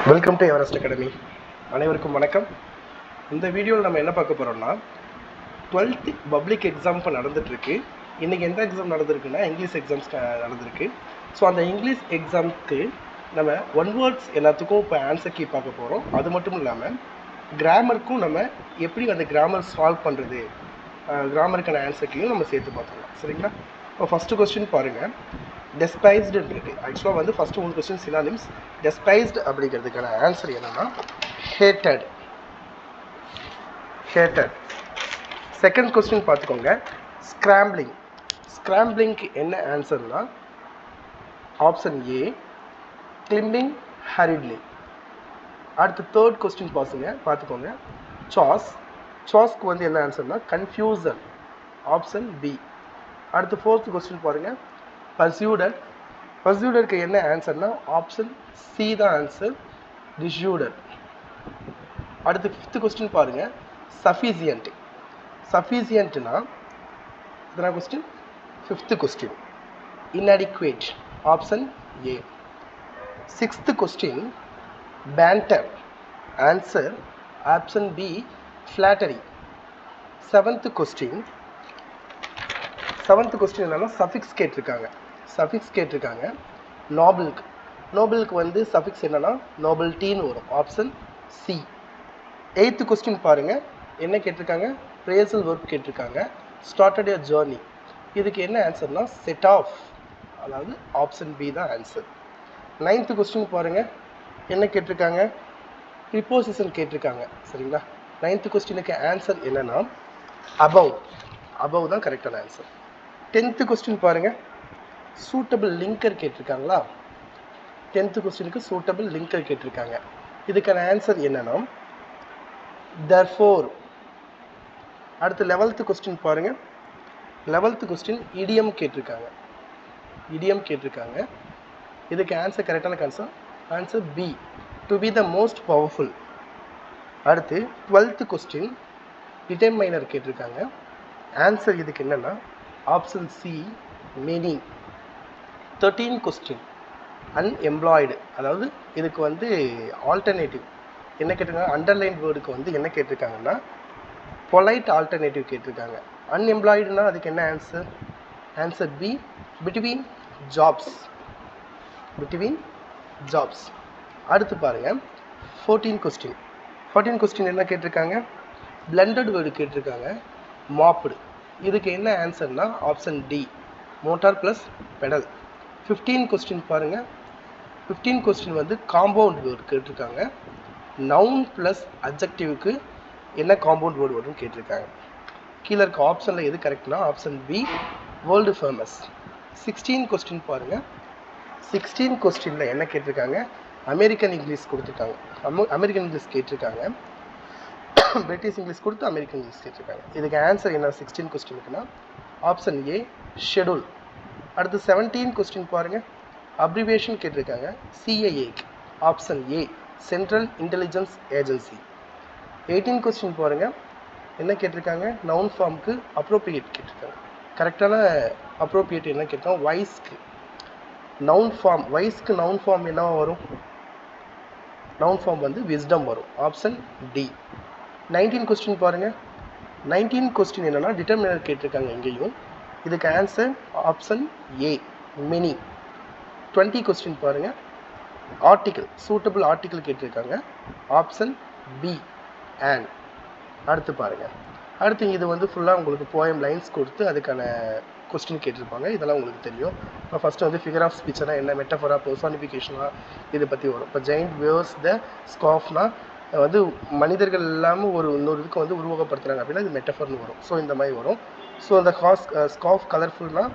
Welcome to Everest academy. அனைவருக்கும் வணக்கம். இந்த வீடியோவில் நம்ம என்ன பார்க்க போகிறோம்னா 12th பப்ளிக் எக்ஸாம் இப்போ நடந்துகிட்ருக்கு. இன்றைக்கி எந்த எக்ஸாம் நடந்திருக்குன்னா இங்கிலீஷ் எக்ஸாம்ஸ் நடந்திருக்கு. ஸோ அந்த இங்கிலீஷ் எக்ஸாமுக்கு நம்ம ஒன் வேர்ட்ஸ் எல்லாத்துக்கும் இப்போ ஆன்சர் கீ பார்க்க போகிறோம். அது மட்டும் இல்லாமல் கிராமருக்கும் நம்ம எப்படி அந்த கிராமர் சால்வ் பண்ணுறது, கிராமருக்கான ஆன்சர் கீயும் நம்ம சேர்த்து பார்த்துக்கலாம். சரிங்களா? இப்போ ஃபஸ்ட்டு கொஸ்டின் பாருங்கள். டெஸ்பைஸ்டு இருக்குது. ஆக்சுவலாக வந்து ஃபஸ்ட்டு 3 கொஸ்டின் சினானிம்ஸ். டெஸ்பைஸ்டு அப்படிங்கிறதுக்கான ஆன்சர் என்னென்னா ஹேட்டட். செகண்ட் கொஸ்டின் பார்த்துக்கோங்க. ஸ்க்ராம்பிளிங். ஸ்க்ராம்பிளிங்க்கு என்ன ஆன்சர்னா ஆப்ஷன் ஏ, கிளிம்பிங் ஹரிட்லி. அடுத்து தேர்ட் கொஸ்டின் பார்த்துக்கோங்க. சாஸ்க்கு வந்து என்ன ஆன்சர்னா கன்ஃபியூசன், ஆப்ஷன் பி. அடுத்து ஃபோர்த் கொஸ்டின் பாருங்கள். பர்சியூடருக்கு என்ன ஆன்சர்னா ஆப்ஷன் சி தான் ஆன்சர், டிஸ்யூடர். அடுத்து ஃபிஃப்த் கொஸ்டின் பாருங்கள். சஃபிசியன்ட்னா இதனா question fifth question inadequate, option A. Sixth question pander, answer option B flattery. Seventh question என்னன்னா சஃபிக்ஸ் கேட்டிருக்காங்க. நோபலுக்கு வந்து சஃபிக்ஸ் என்னன்னா நோபல்டின்னு வரும், ஆப்ஷன் சி. எய்த்து கொஸ்டின் பாருங்கள். என்ன கேட்டிருக்காங்க? ஃப்ரேசல் வெர்ப் கேட்டிருக்காங்க. ஸ்டார்டட் எ ஜர்னி. இதுக்கு என்ன ஆன்சர்னா செட் ஆஃப், அதாவது ஆப்ஷன் பி தான் ஆன்சர். நைன்த்து கொஸ்டின் பாருங்கள். என்ன கேட்டிருக்காங்க? ப்ரிப்போசிஷன் கேட்டிருக்காங்க. சரிங்களா? நைன்த்து கொஸ்டினுக்கு ஆன்சர் என்னன்னா அபவ் தான் கரெக்டான ஆன்சர். 10th கொஸ்டின் பாருங்கள். சூட்டபிள் லிங்கர் கேட்டிருக்காங்களா? 10th கொஸ்டினுக்கு சூட்டபிள் லிங்கர் கேட்டிருக்காங்க. இதுக்கான ஆன்சர் என்னன்னா therefore. அடுத்து 11th கொஸ்டின் பாருங்கள். 11th கொஸ்டின் இடியம் கேட்டிருக்காங்க. இதுக்கு ஆன்சர் கரெக்டான answer B, to be the most powerful. அடுத்து 12th கொஸ்டின் டிட்டர்மைனர் கேட்டிருக்காங்க. ஆன்சர் இதுக்கு என்னன்னா option C many. 13th question unemployed, அதாவது இதுக்கு வந்து ஆல்டர்னேட்டிவ் என்ன கேட்டிருக்காங்க? அண்டர்லைன் வேர்டுக்கு வந்து என்ன கேட்டிருக்காங்கன்னா பொலைட் ஆல்டர்னேட்டிவ் கேட்டிருக்காங்க. அன்எம்ப்ளாய்டுனா அதுக்கு என்ன ஆன்சர் பி, பிட்வீன் ஜாப்ஸ். அடுத்து பாருங்கள். 14th கொஸ்டின் என்ன கேட்டிருக்காங்க? பிளண்டட் வேர்டு கேட்டிருக்காங்க, மாப்டு. இதுக்கு என்ன ஆன்சர்னா option D, motor plus pedal. 15th question பாருங்கள். 15th கொஸ்டின் வந்து காம்பவுண்ட் வேர்டு கேட்டிருக்காங்க. நவுன் ப்ளஸ் அட்ஜெக்டிவ்க்கு என்ன காம்பவுண்ட் வேர்டு வரும்னு கேட்டிருக்காங்க. கீழே இருக்க ஆப்ஷனில் எது கரெக்ட்னா option B, world famous. 16th question பாருங்கள். 16th கொஸ்டினில் என்ன கேட்டிருக்காங்க? அமெரிக்கன் இங்கிலீஷ் கொடுத்துருக்காங்க. அமெரிக்கன் இங்கிலீஷ் கேட்டிருக்காங்க. பிரிட்டிஷ் இங்கிலீஷ் கொடுத்து அமெரிக்கன் இங்கிலீஷ் கேட்டிருக்காங்க. இதுக்கு ஆன்சர் என்ன 16th கொஸ்டினுக்குன்னா ஆப்ஷன் ஏ, ஷெடியூல். அடுத்து 17th கொஸ்டின் பாருங்கள். அப்ரிவேஷன் கேட்டிருக்காங்க சிஐஏக்கு, option A, central intelligence agency. 18th question பாருங்கள். என்ன கேட்டிருக்காங்க? நவுன் ஃபார்முக்கு அப்ரோப்ரியேட் கேட்டிருக்காங்க. கரெக்டான அப்ரோப்ரியேட் என்ன கேட்டால் வைஸ்க்கு நவுன் ஃபார்ம். வைஸ்க்கு நவுன் ஃபார்ம் என்னவா வரும்? நவுன் ஃபார்ம் வந்து விஸ்டம் வரும், ஆப்ஷன் டி. 19th கொஸ்டின் பாருங்கள். 19th கொஸ்டின் என்னென்னா டிட்டர்மினர் கேட்டிருக்காங்க இங்கேயும். இதுக்கு answer option A, many. 20th question பாருங்கள். ஆர்டிக்கிள், சூட்டபிள் ஆர்டிக்கிள் கேட்டிருக்காங்க, ஆப்ஷன் பி, அண்ட். அடுத்து பாருங்கள். அடுத்து இது வந்து ஃபுல்லாக உங்களுக்கு போயம் லைன்ஸ் கொடுத்து அதுக்கான கொஸ்டின் கேட்டிருப்பாங்க. இதெல்லாம் உங்களுக்கு தெரியும். இப்போ ஃபஸ்ட்டு வந்து ஃபிகர் ஆஃப் ஸ்பீச்னா என்ன, மெட்டஃபரா, பர்சானிஃபிகேஷனா, இதை பற்றி வரும். இப்போ ஜெயிண்ட் வேர்ஸ் த ஸ்காஃப்னா வந்து மனிதர்கள் இல்லாமல் ஒரு இன்னொரு இதுக்கு வந்து உருவகப்படுத்துகிறாங்க அப்படின்னா இது மெட்டஃபர்னு வரும். ஸோ இந்த மாதிரி வரும். ஸோ அந்த ஸ்காஃப் கலர்ஃபுல்னால்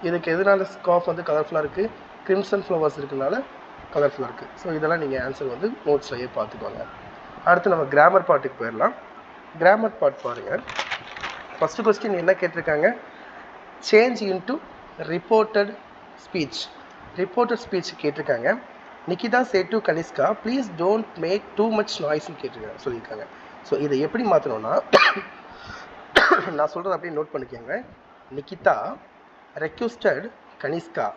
இதுக்கு எதனால ஸ்காஃப் வந்து கலர்ஃபுல்லாக இருக்குது? கிரிம்சன் ஃப்ளவர்ஸ் இருக்கிறதுனால கலர்ஃபுல்லாக இருக்குது. ஸோ இதெல்லாம் நீங்கள் ஆன்சர் வந்து நோட்ஸ்லையே பார்த்துக்கோங்க. அடுத்து நம்ம கிராமர் பார்ட்டுக்கு போயிடலாம். கிராமர் பார்ட் பாருங்கள். ஃபஸ்ட்டு கொஸ்டின் என்ன கேட்டிருக்காங்க? சேஞ்ச் இன்டு ரிப்போர்ட்டட் ஸ்பீச் கேட்டிருக்காங்க. Nikita say to Kanishka please don't make too much நாய்ஸ்ன்னு சொல்லியிருக்காங்க. ஸோ இதை எப்படி மாற்றணும்னா நான் சொல்கிறது அப்படியே நோட் பண்ணிக்கோங்க. Nikita requested Kanishka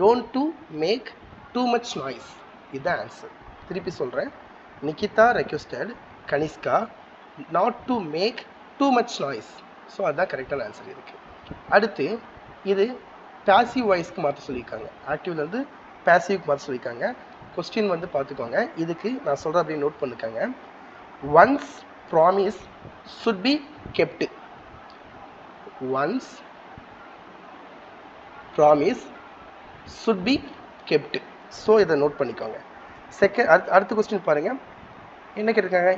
don't to make too much noise. இதுதான் ஆன்சர். திருப்பி சொல்கிறேன். Nikita requested Kanishka not to make too much noise. So அதுதான் கரெக்டான ஆன்சர் இதுக்கு. அடுத்து இது பேசிவ் வாய்ஸ்க்கு மாற்ற சொல்லியிருக்காங்க. ஆக்டிவ்லேருந்து பேசிவ்க்கு மாற்ற சொல்லியிருக்காங்க. கொஸ்டின் வந்து பார்த்துக்கோங்க. இதுக்கு நான் சொல்கிறேன் அப்படின்னு நோட் பண்ணிக்கோங்க. Once promise should be kept. Once promise should be kept. So இதை நோட் பண்ணிக்கோங்க. அடுத்த கொஸ்டின் பாருங்கள். என்ன கேட்டிருக்காங்க?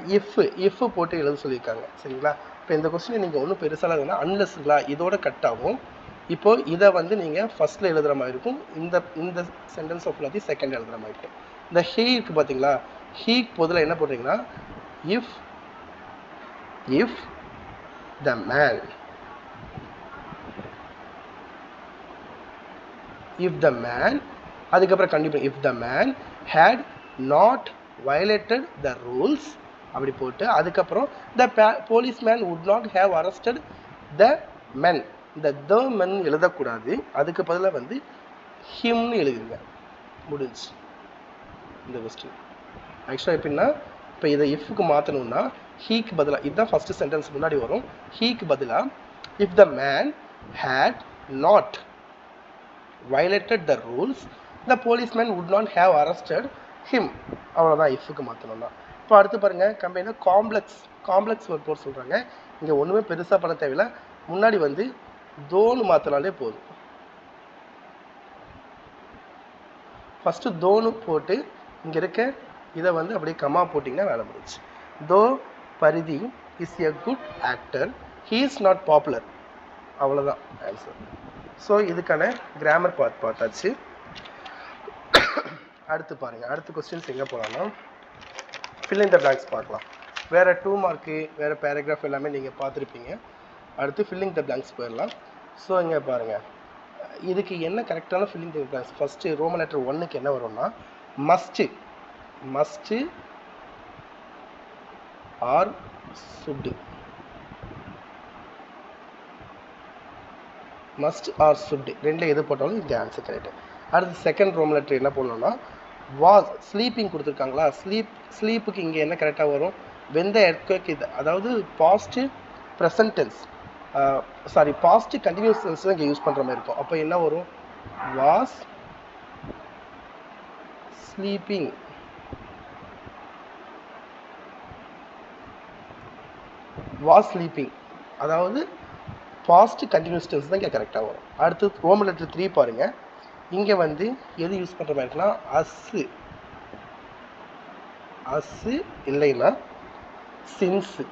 இஃப் போட்டு எழுத சொல்லியிருக்காங்க. சரிங்களா? இப்போ இந்த கொஸ்டினை நீங்கள் ஒன்றும் பெருசாக எழுதுனா அன்லெஸ்ங்களா இதோட கட் ஆகும். இப்போது இதை வந்து நீங்கள் ஃபஸ்ட்டில் எழுதுகிற மாதிரி இருக்கும். இந்த சென்டென்ஸ் ஆஃப் எல்லாத்தையும் செகண்ட் எழுதுகிற மாதிரி இருக்கும். இந்த ஹீ இருக்குது பார்த்தீங்களா? ஹீக்கு பதில் என்ன போடுறீங்கன்னா இஃப் த மேன் அதுக்கப்புறம் கண்டிப்பாக if the man had not violated the rules அப்படி போட்டு அதுக்கப்புறம் the policeman would not have arrested the men. இந்த த மென் எழுதக்கூடாது. அதுக்கு பதிலாக வந்து ஹிம்னு எழுதுங்க. முடிஞ்சு இந்த கொஸ்டின். ஆக்சுவலாக எப்படின்னா இப்போ இதை இஃப்க்கு மாற்றணும்னா ஹீக்கு பதிலாக இதுதான் ஃபஸ்ட்டு சென்டென்ஸ் முன்னாடி வரும். ஹீக்கு பதிலாக if the man had not violated the rules the policeman would not have arrested him. அவ்வளோதான் இஃப்க்கு மாற்றணும்னா. இப்போ அடுத்து பாருங்கள். கம்பெனியில் காம்ப்ளெக்ஸ் வேர்ட் போட சொல்கிறாங்க. இங்கே ஒன்றுமே பெருசாக பண்ண தேவையில்லை. முன்னாடி வந்து தோன்னு மாற்றினாலே போதும். ஃபஸ்ட்டு தோன்னு போட்டு இங்கே இருக்க இதை வந்து அப்படியே கம்மா போட்டிங்கன்னா வேலை முடிச்சு. Though Parithi is a good actor he is not popular. அவ்வளோதான் ஆன்சர். ஸோ இதுக்கான கிராமர் பார்த்தாச்சு. அடுத்து பாருங்கள். அடுத்த கொஸ்டின்ஸ் எங்கே போகலாம்னா ஃபில் இன் த பிளாங்க்ஸ் பார்க்கலாம். வேறு 2 மார்க்கு வேறு பேராகிராஃப் எல்லாமே நீங்கள் பார்த்துருப்பீங்க. அடுத்து ஃபில்லிங் த பிளாங்க்ஸ் போயிடலாம். ஸோ இங்கே பாருங்கள். இதுக்கு என்ன கரெக்டான filling the blanks? First Roman letter 1க்கு என்ன வரும்னா must or should. Must or should ரெண்டில் எது போட்டாலும் இந்த ஆன்சர் கரெக்டு. அடுத்து செகண்ட் ரோமன் லெட்டர் என்ன பண்ணணும்னா வாஸ். ஸ்லீப்பிங் கொடுத்துருக்காங்களா? ஸ்லீப்புக்கு இங்கே என்ன கரெக்டாக வரும்? வெந்த எர்த்குவேக். இது அதாவது past present tense past continuous tense தான் இங்கே யூஸ் பண்ணுற மாதிரி இருக்கும். அப்போ என்ன வரும்? Was sleeping. அதாவது பாஸ்ட் கண்டினியூஸ் டென்ஸ் தான் இங்கே கரெக்டாக வரும். அடுத்து ரோமன் லெட்டர் 3 பாருங்கள். இங்கே வந்து எது யூஸ் பண்ணுற மாதிரி இருக்குன்னா அஸ்ஸு இல்லைன்னா சின்ஸு.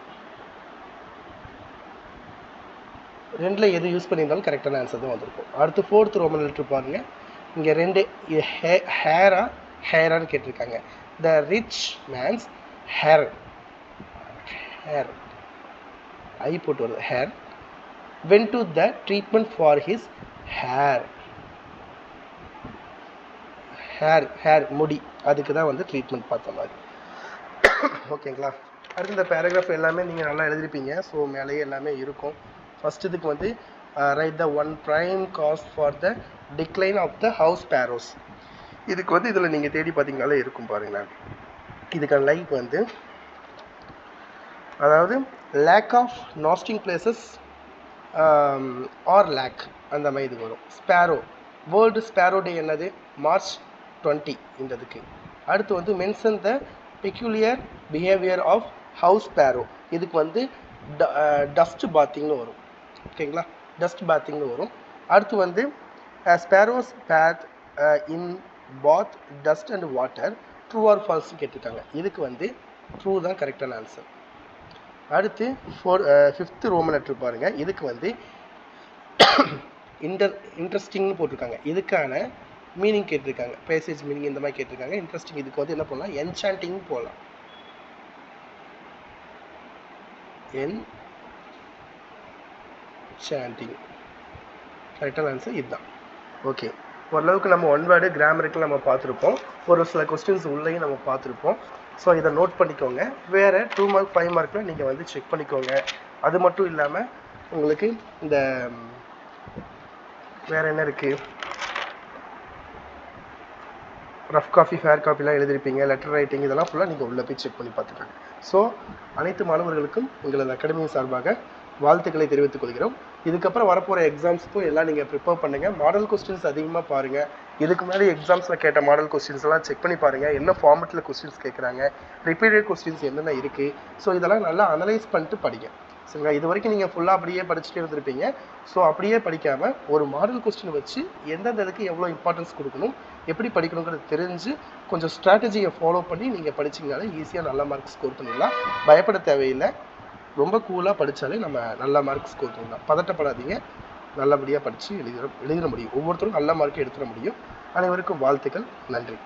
ரெண்டில் எது யூஸ் பண்ணியிருந்தாலும் கரெக்டான ஆன்சர் தான் வந்திருக்கும். அடுத்து 4th ரோமன் லெட்டர் பாருங்கள். இங்கே 2 ஹேரான்னு கேட்டிருக்காங்க. த ரிச் மேன்ஸ் ஹேர் ஐ போட்டு வருது. went to the treatment for his hair முடி. அதுக்கு தான் வந்து ட்ரீட்மெண்ட் பார்த்த மாதிரி. ஓகேங்களா? அடுத்து இந்த பேராகிராஃப் எல்லாமே நீங்கள் நல்லா எழுதிருப்பீங்க. ஸோ மேலேயே எல்லாமே இருக்கும். ஃபஸ்ட் இதுக்கு வந்து write the one prime cause for the decline of the house sparrows. இதுக்கு வந்து இதில் நீங்கள் தேடி பார்த்தீங்கனாலே இருக்கும் பாருங்களேன். இதுக்கான லைக் வந்து அதாவது lack of nesting places or lack அந்த மாதிரி இது வரும். ஸ்பேரோ வேர்ல்டு ஸ்பேரோ டே என்னது? மார்ச் 20 இந்த இதுக்கு. அடுத்து வந்து mention the peculiar behaviour of house sparrow. இதுக்கு வந்து டஸ்ட் பாத்திங்னு வரும். ஓகேங்களா? டஸ்ட் பாத்திங்னு வரும். அடுத்து வந்து sparrows bathe in both dust and water true or ஃபால்ஸ்னு கேட்டிருக்காங்க. இதுக்கு வந்து ட்ரூ தான் கரெக்டான ஆன்சர். அடுத்து 5th ரோமன் லெட்டர் பாருங்கள். இதுக்கு வந்து இன்ட்ரெஸ்டிங்னு போட்டிருக்காங்க. இதுக்கான மீனிங் கேட்டிருக்காங்க. பேசேஜ் மீனிங் இந்த மாதிரி கேட்டிருக்காங்க. இன்ட்ரெஸ்டிங் இதுக்கு வந்து என்ன பண்ணலாம்? என்சாண்டிங் போகலாம். என்சாண்டிங் கரெக்டான ஆன்சர் இதுதான். ஓகே, ஓரளவுக்கு நம்ம ஒன் வேர்டு கிராமருக்கு நம்ம பார்த்துருப்போம். ஒரு சில கொஸ்டின்ஸ் உள்ளேயும் நம்ம பார்த்துருப்போம். ஸோ இதை நோட் பண்ணிக்கோங்க. வேறு 2 மார்க் 5 மார்க்கில் நீங்கள் வந்து செக் பண்ணிக்கோங்க. அது மட்டும் இல்லாமல் உங்களுக்கு இந்த வேறு என்ன இருக்குது? ரஃப் காப்பி ஃபேர் காப்பிலாம் எழுதிருப்பீங்க, லெட்டர் ரைட்டிங் இதெல்லாம் ஃபுல்லாக நீங்கள் உள்ளே போய் செக் பண்ணி பார்த்துக்கோங்க. ஸோ அனைத்து மாணவர்களுக்கும் எங்களது அகாடமி சார்பாக வாழ்த்துக்களை தெரிவித்துக் கொள்கிறோம். இதுக்கப்புறம் வரப்போகிற எக்ஸாம்ஸ்க்கும் எல்லாம் நீங்கள் ப்ரிப்பேர் பண்ணுங்கள். மாடல் கொஸ்டின்ஸ் அதிகமாக பாருங்கள். இதுக்கு முன்னாடி எக்ஸாம்ஸில் கேட்ட மாடல் கொஸ்டின்ஸ் எல்லாம் செக் பண்ணி பாருங்கள். என்ன ஃபார்மெட்டில் கொஸ்டின்ஸ் கேட்குறாங்க, ரிப்பீட்டட் கொஸ்டின்ஸ் என்னென்ன இருக்குது, ஸோ இதெல்லாம் நல்லா அனலைஸ் பண்ணிட்டு படிங்க. சரிங்களா? இது வரைக்கும் நீங்கள் ஃபுல்லாக அப்படியே படிச்சுட்டே இருந்திருப்பீங்க. ஸோ அப்படியே படிக்காமல் ஒரு மாடல் கொஸ்டின் வச்சு எந்தெந்த இதுக்கு எவ்வளோ இம்பார்ட்டன்ஸ் கொடுக்கணும், எப்படி படிக்கணுங்கிறது தெரிஞ்சு கொஞ்சம் ஸ்ட்ராட்டஜியை ஃபாலோ பண்ணி நீங்கள் படிச்சிங்கனாலே ஈஸியாக நல்ல மார்க் ஸ்கோர் பண்ணிடலாம். பயப்பட தேவையில்லை. ரொம்ப கூலாக படித்தாலே நம்ம நல்ல மார்க் ஸ்கோர் பண்ணலாம். பதட்டப்படாதீங்க. நல்லபடியாக படித்து எழுதிட முடியும். ஒவ்வொருத்தரும் நல்ல மார்க்கை எடுத்துட முடியும். அனைவருக்கும் வாழ்த்துக்கள். நன்றி.